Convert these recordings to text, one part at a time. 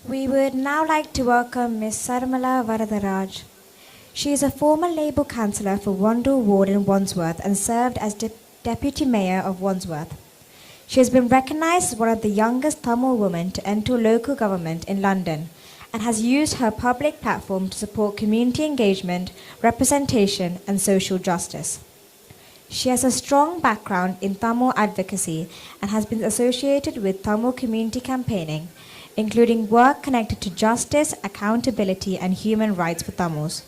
We would now like to welcome Ms. Sarmila Varatharaj. She is a former Labour councillor for Wandle Ward in Wandsworth and served as Deputy Mayor of Wandsworth. She has been recognised as one of the youngest Tamil women to enter local government in London and has used her public platform to support community engagement, representation and social justice. She has a strong background in Tamil advocacy and has been associated with Tamil community campaigning, including work connected to justice, accountability and human rights for Tamils.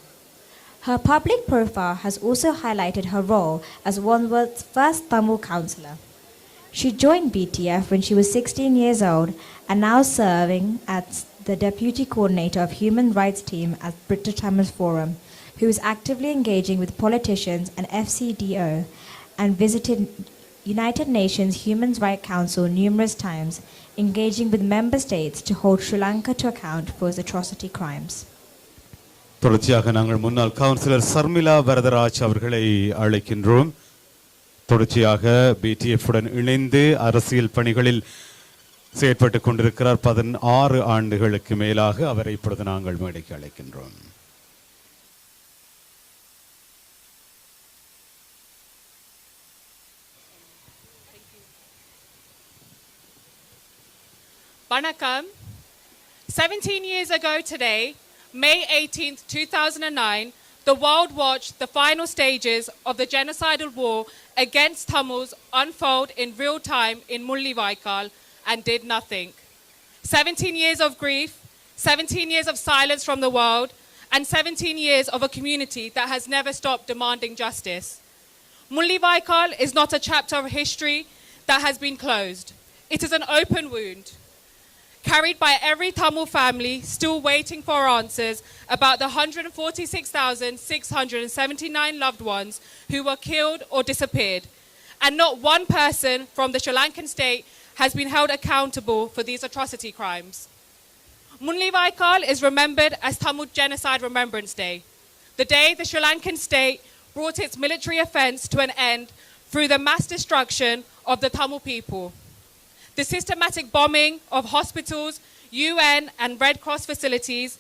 Her public profile has also highlighted her role as Wandsworth's first Tamil councillor. She joined BTF when she was 16 years old and now serving as the Deputy Coordinator of Human Rights Team at British Tamil Forum, who is actively engaging with politicians and FCDO and visited United Nations Human Rights Council numerous times, engaging with member states to hold Sri Lanka to account for its atrocity crimes. தொடர்ச்சியாக நாங்கள் முன்னாள் councillor Sharmila Varadaraj அவர்களை அழைக்கின்றோம். தொடர்ச்சியாக BTF உடன் இணைந்து அரசியல் பணிகளில் செயற்பட்டுக் கொண்டிருக்கிறார். 16 ஆண்டுகளுக்கு மேலாக அவரை இப்பொழுது நாங்கள் மேடைக்கு அழைக்கின்றோம். Vanakkam. 17 years ago today, May 18th, 2009, the world watched the final stages of the genocidal war against Tamils unfold in real time in Mullivaikkal and did nothing. 17 years of grief, 17 years of silence from the world, and 17 years of a community that has never stopped demanding justice. Mullivaikkal is not a chapter of history that has been closed. It is an open wound, carried by every Tamil family still waiting for answers about the 146,679 loved ones who were killed or disappeared. And not one person from the Sri Lankan state has been held accountable for these atrocity crimes. Mullivaikkal is remembered as Tamil Genocide Remembrance Day, the day the Sri Lankan state brought its military offence to an end through the mass destruction of the Tamil people. The systematic bombing of hospitals, UN and Red Cross facilities,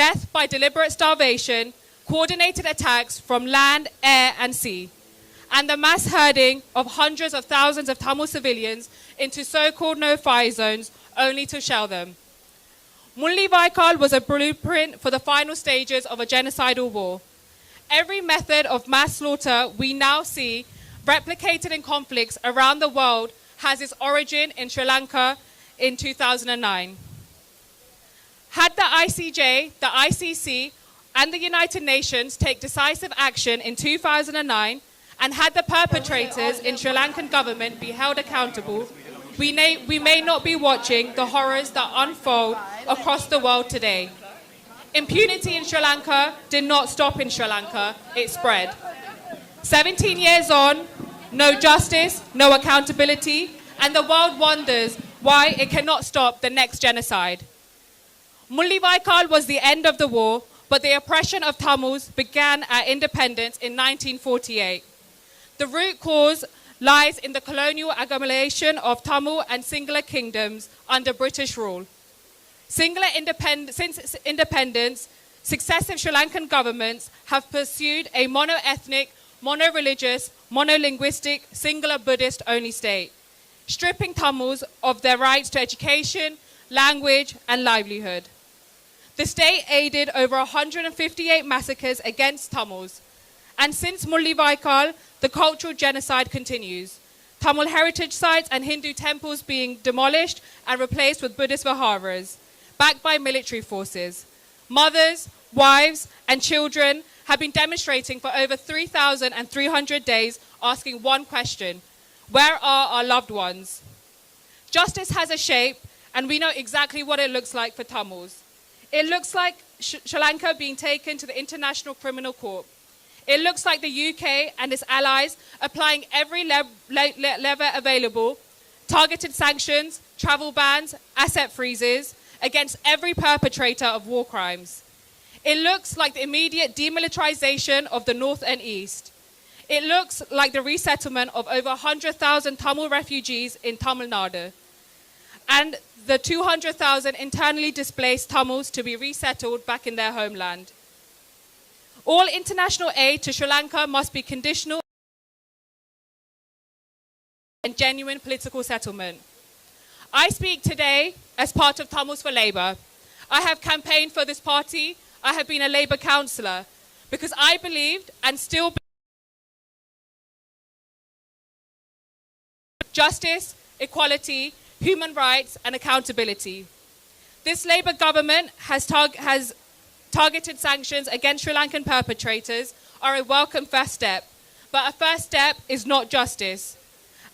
death by deliberate starvation, coordinated attacks from land, air and sea, and the mass herding of hundreds of thousands of Tamil civilians into so-called no-fly zones only to shell them. Mullivaikkal was a blueprint for the final stages of a genocidal war. Every method of mass slaughter we now see replicated in conflicts around the world has its origin in Sri Lanka in 2009. Had the ICJ, the ICC, and the United Nations take decisive action in 2009, and had the perpetrators in Sri Lankan government be held accountable, we may not be watching the horrors that unfold across the world today. Impunity in Sri Lanka did not stop in Sri Lanka, it spread. 17 years on, no justice, no accountability, and the world wonders why it cannot stop the next genocide. Mullivaikkal was the end of the war, but the oppression of Tamils began at independence in 1948. The root cause lies in the colonial agglomeration of Tamil and Sinhala kingdoms under British rule. Since independence, successive Sri Lankan governments have pursued a mono-ethnic, mono-religious, monolinguistic, Sinhala Buddhist-only state, stripping Tamils of their rights to education, language, and livelihood. The state aided over 158 massacres against Tamils, and since Mullivaikkal, the cultural genocide continues. Tamil heritage sites and Hindu temples being demolished and replaced with Buddhist viharas, backed by military forces. Mothers, wives, and children have been demonstrating for over 3,300 days, asking one question: where are our loved ones? Justice has a shape, and we know exactly what it looks like for Tamils. It looks like Sri Lanka being taken to the International Criminal Court. It looks like the UK and its allies applying every lever available, targeted sanctions, travel bans, asset freezes against every perpetrator of war crimes. It looks like the immediate demilitarization of the North and East. It looks like the resettlement of over 100,000 Tamil refugees in Tamil Nadu. and the 200,000 internally displaced Tamils to be resettled back in their homeland. All international aid to Sri Lanka must be conditional and genuine political settlement. I speak today as part of Tamils for Labour. I have campaigned for this party. I have been a Labour councillor because I believed and still believe justice, equality, human rights and accountability. This Labour government has targeted sanctions against Sri Lankan perpetrators are a welcome first step, but a first step is not justice.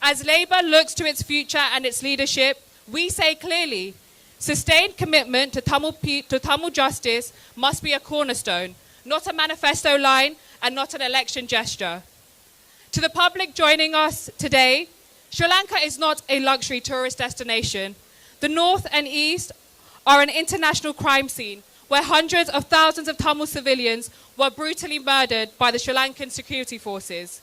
As Labour looks to its future and its leadership, we say clearly, sustained commitment to Tamil justice must be a cornerstone, not a manifesto line and not an election gesture. To the public joining us today, Sri Lanka is not a luxury tourist destination. The north and east are an international crime scene where hundreds of thousands of Tamil civilians were brutally murdered by the Sri Lankan security forces.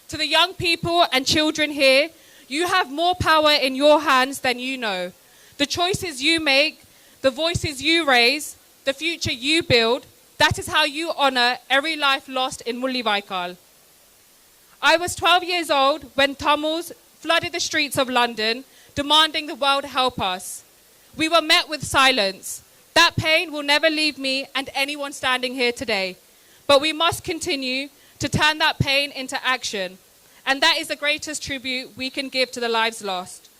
To the young people and children here, you have more power in your hands than you know. The choices you make, the voices you raise, the future you build, that is how you honour every life lost in Mullivaikkal. I was 12 years old when Tamils flooded the streets of London, demanding the world help us. We were met with silence. That pain will never leave me and anyone standing here today. But we must continue to turn that pain into action. And that is the greatest tribute we can give to the lives lost.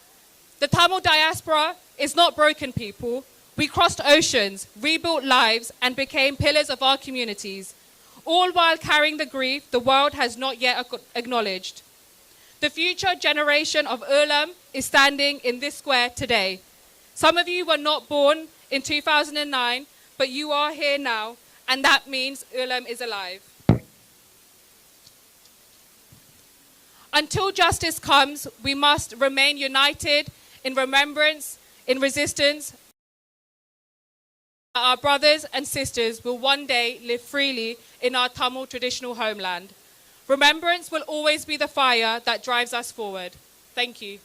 The Tamil diaspora is not broken people. We crossed oceans, rebuilt lives, and became pillars of our communities, all while carrying the grief the world has not yet acknowledged. The future generation of Ulam is standing in this square today. Some of you were not born in 2009, but you are here now, and that means Ulam is alive. Until justice comes, we must remain united in remembrance, in resistance. Our brothers and sisters will one day live freely in our Tamil traditional homeland. Remembrance will always be the fire that drives us forward. Thank you.